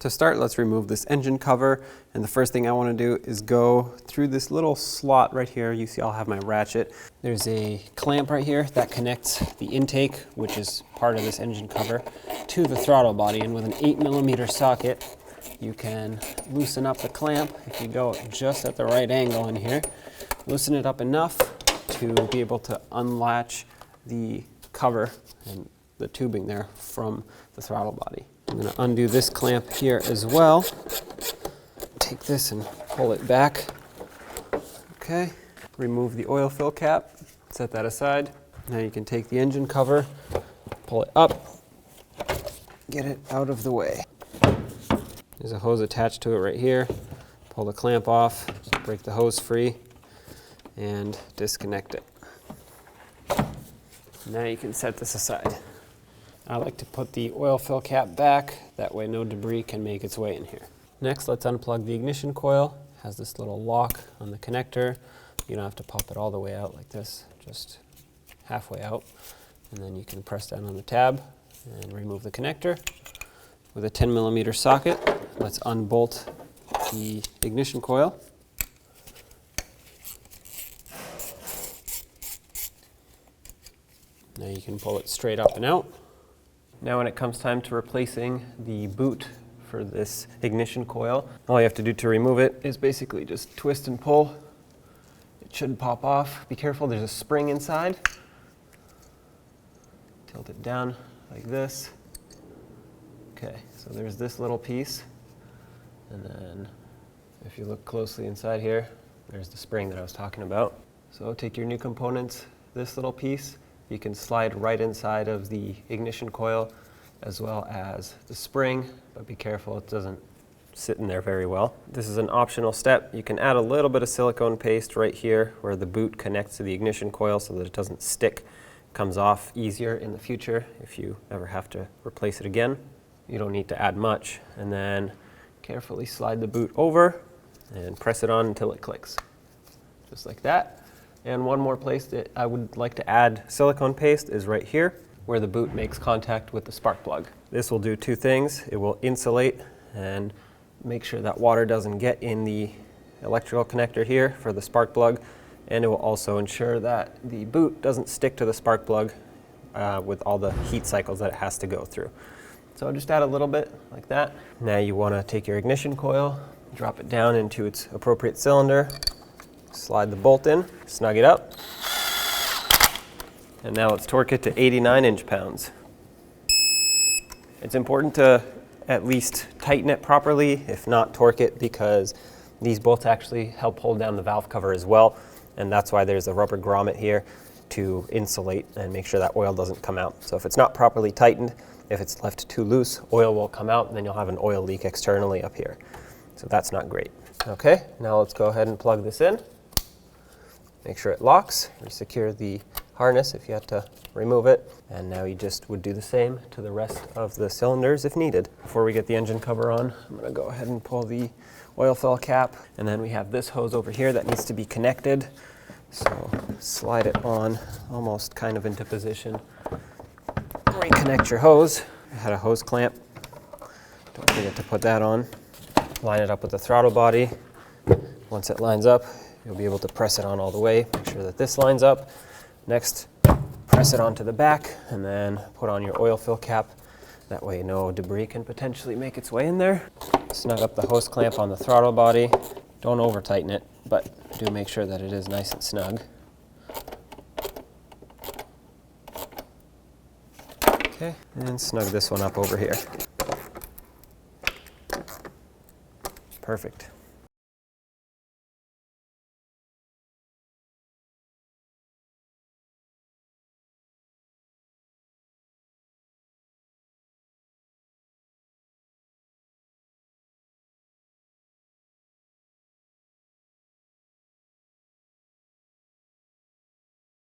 To start, let's remove this engine cover, and the first thing I want to do is go through this little slot right here. You see I'll have my ratchet. There's a clamp right here that connects the intake, which is part of this engine cover, to the throttle body, and with an 8mm socket you can loosen up the clamp if you go just at the right angle in here. Loosen it up enough to be able to unlatch the cover and the tubing there from the throttle body. I'm going to undo this clamp here as well. Take this and pull it back. Okay, remove the oil fill cap, set that aside. Now you can take the engine cover, pull it up, get it out of the way. There's a hose attached to it right here. Pull the clamp off, break the hose free, and disconnect it. Now you can set this aside. I like to put the oil fill cap back, that way no debris can make its way in here. Next, let's unplug the ignition coil. It has this little lock on the connector. You don't have to pop it all the way out like this, just halfway out. And then you can press down on the tab and remove the connector. With a 10mm socket, let's unbolt the ignition coil. Now you can pull it straight up and out. Now when it comes time to replacing the boot for this ignition coil, all you have to do to remove it is basically just twist and pull. It should pop off. Be careful, there's a spring inside. Tilt it down like this. Okay, so there's this little piece. And then if you look closely inside here, there's the spring that I was talking about. So take your new components, this little piece, you can slide right inside of the ignition coil as well as the spring, but be careful it doesn't sit in there very well. This is an optional step. You can add a little bit of silicone paste right here where the boot connects to the ignition coil so that it doesn't stick. It comes off easier in the future if you ever have to replace it again. You don't need to add much, and then carefully slide the boot over and press it on until it clicks, just like that. And one more place that I would like to add silicone paste is right here, where the boot makes contact with the spark plug. This will do two things. It will insulate and make sure that water doesn't get in the electrical connector here for the spark plug, and it will also ensure that the boot doesn't stick to the spark plug with all the heat cycles that it has to go through. So just add a little bit like that. Now you want to take your ignition coil, drop it down into its appropriate cylinder, slide the bolt in, snug it up, and now let's torque it to 89 inch-pounds. It's important to at least tighten it properly, if not torque it, because these bolts actually help hold down the valve cover as well, and that's why there's a rubber grommet here to insulate and make sure that oil doesn't come out. So if it's not properly tightened, if it's left too loose, oil will come out and then you'll have an oil leak externally up here. So that's not great. Okay, now let's go ahead and plug this in. Make sure it locks, resecure the harness if you had to remove it, and now you just would do the same to the rest of the cylinders if needed. Before we get the engine cover on, I'm going to go ahead and pull the oil fill cap, and then we have this hose over here that needs to be connected. So slide it on almost kind of into position. Reconnect your hose. I had a hose clamp. Don't forget to put that on. Line it up with the throttle body. Once it lines up, you'll be able to press it on all the way. Make sure that this lines up. Next, press it onto the back and then put on your oil fill cap. That way no debris can potentially make its way in there. Snug up the hose clamp on the throttle body. Don't over tighten it, but do make sure that it is nice and snug. Okay, and snug this one up over here. Perfect.